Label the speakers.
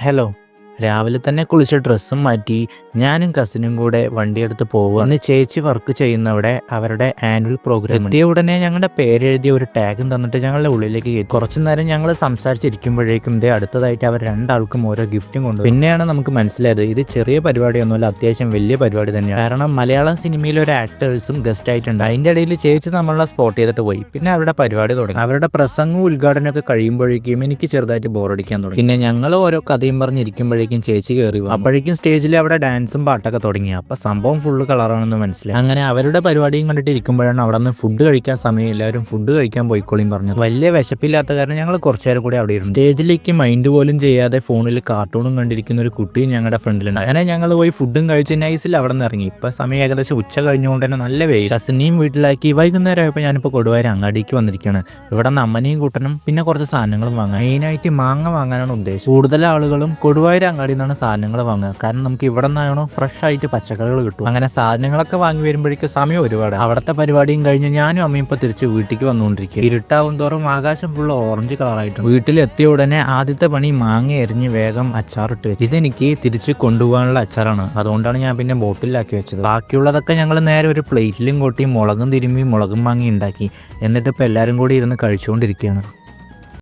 Speaker 1: Hello, രാവിലെ തന്നെ കുളിച്ച ഡ്രസ്സും മാറ്റി ഞാനും കസിനും കൂടെ വണ്ടിയെടുത്ത് പോവുക. അന്ന് ചേച്ചി വർക്ക് ചെയ്യുന്നവിടെ അവരുടെ ആനുവൽ പ്രോഗ്രാം എത്തിയ ഉടനെ ഞങ്ങളുടെ പേരെഴുതിയ ഒരു ടാഗും തന്നിട്ട് ഞങ്ങളുടെ ഉള്ളിലേക്ക് കയറ്റി. കുറച്ചു നേരം ഞങ്ങൾ സംസാരിച്ചിരിക്കുമ്പോഴേക്കും അടുത്തതായിട്ട് അവർ രണ്ടാൾക്കും ഓരോ ഗിഫ്റ്റും കൊണ്ടു. പിന്നെയാണ് നമുക്ക് മനസ്സിലായത് ഇത് ചെറിയ പരിപാടിയൊന്നുമല്ല, അത്യാവശ്യം വലിയ പരിപാടി തന്നെയാണ്. കാരണം മലയാളം സിനിമയിൽ ഒരു ആക്ടേഴ്സും ഗസ്റ്റ് ആയിട്ടുണ്ട്. അതിന്റെ ഇടയിൽ ചേച്ചി നമ്മളെ സ്പോട്ട് ചെയ്തിട്ട് പോയി. പിന്നെ അവരുടെ പരിപാടി തുടങ്ങി. അവരുടെ പ്രസംഗവും ഉദ്ഘാടനമൊക്കെ കഴിയുമ്പോഴേക്കും എനിക്ക് ചെറുതായിട്ട് ബോറടിക്കാൻ തുടങ്ങി. പിന്നെ ഞങ്ങൾ ഓരോ കഥയും പറഞ്ഞിരിക്കുമ്പോഴേക്കും ചേച്ചി കയറി. അപ്പോഴേക്കും സ്റ്റേജിൽ അവിടെ ഡാൻസും പാട്ടൊക്കെ തുടങ്ങി. അപ്പൊ സംഭവം ഫുള്ള് കളറാണെന്ന് മനസ്സിലായി. അങ്ങനെ അവരുടെ പരിപാടിയും കണ്ടിട്ട് ഇരിക്കുമ്പോഴാണ് അവിടെ നിന്ന് ഫുഡ് കഴിക്കാൻ സമയം, എല്ലാവരും ഫുഡ് കഴിക്കാൻ പോയിക്കോളിയും പറഞ്ഞു. വലിയ വിശപ്പില്ലാത്ത കാരണം ഞങ്ങൾ കുറച്ചേരം കൂടി അവിടെ ഇരുന്നു. സ്റ്റേജിലേക്ക് മൈൻഡ് പോലും ചെയ്യാതെ ഫോണിൽ കാർട്ടൂണും കണ്ടിരിക്കുന്ന ഒരു കുട്ടിയും ഞങ്ങളുടെ ഫ്രണ്ടിലുണ്ട്. അങ്ങനെ ഞങ്ങൾ പോയി ഫുഡും കഴിച്ച് നൈസിൽ അവിടെ നിന്ന് ഇറങ്ങി. ഇപ്പൊ സമയം ഏകദേശം ഉച്ച കഴിഞ്ഞുകൊണ്ട് തന്നെ നല്ല വെയിൽ. കസിനെയും വീട്ടിലാക്കി വൈകുന്നേരം ആയപ്പോൾ ഞാനിപ്പോൾ കൊടുവായൂർ അങ്ങാടിക്ക് വന്നിരിക്കുകയാണ്. ഇവിടെ നിന്ന് അമ്മനെയും കൂട്ടനും പിന്നെ കുറച്ച് സാധനങ്ങളും വാങ്ങാം. മെയിനായിട്ട് മാങ്ങ വാങ്ങാനാണ് ഉദ്ദേശം. കൂടുതൽ ആളുകളും കൊടുവായൂർ അങ്ങാടിയിൽ നിന്നാണ് സാധനങ്ങൾ വാങ്ങുക. കാരണം നമുക്ക് ഇവിടെ നിന്നാണോ ഫ്രഷ് ആയിട്ട് പച്ചക്കറികൾ കിട്ടും. അങ്ങനെ സാധനങ്ങളൊക്കെ വാങ്ങി വരുമ്പോഴേക്കും സമയം ഒരുപാട്. അവിടുത്തെ പരിപാടിയും കഴിഞ്ഞ് ഞാനും അമ്മയും ഇപ്പൊ തിരിച്ച് വീട്ടിലേക്ക് വന്നുകൊണ്ടിരിക്കുക. ഇരുട്ടാവും തോറും ആകാശം ഫുള്ള് ഓറഞ്ച് കളറായിട്ടുണ്ട്. വീട്ടിലെത്തിയ ഉടനെ ആദ്യത്തെ പണി മാങ്ങ എരിഞ്ഞ് വേഗം അച്ചാറിട്ട് വെച്ചു. ഇതെനിക്ക് തിരിച്ച് കൊണ്ടുപോകാനുള്ള അച്ചാറാണ്, അതുകൊണ്ടാണ് ഞാൻ പിന്നെ ബോട്ടിലാക്കി വെച്ചത്. ബാക്കിയുള്ളതൊക്കെ ഞങ്ങൾ നേരെ ഒരു പ്ലേറ്റിലും കൊട്ടി മുളകും തിരുമ്മി മുളകും മാങ്ങി ഉണ്ടാക്കി. എന്നിട്ട് ഇപ്പൊ എല്ലാവരും കൂടി ഇരുന്ന് കഴിച്ചുകൊണ്ടിരിക്കുകയാണ്.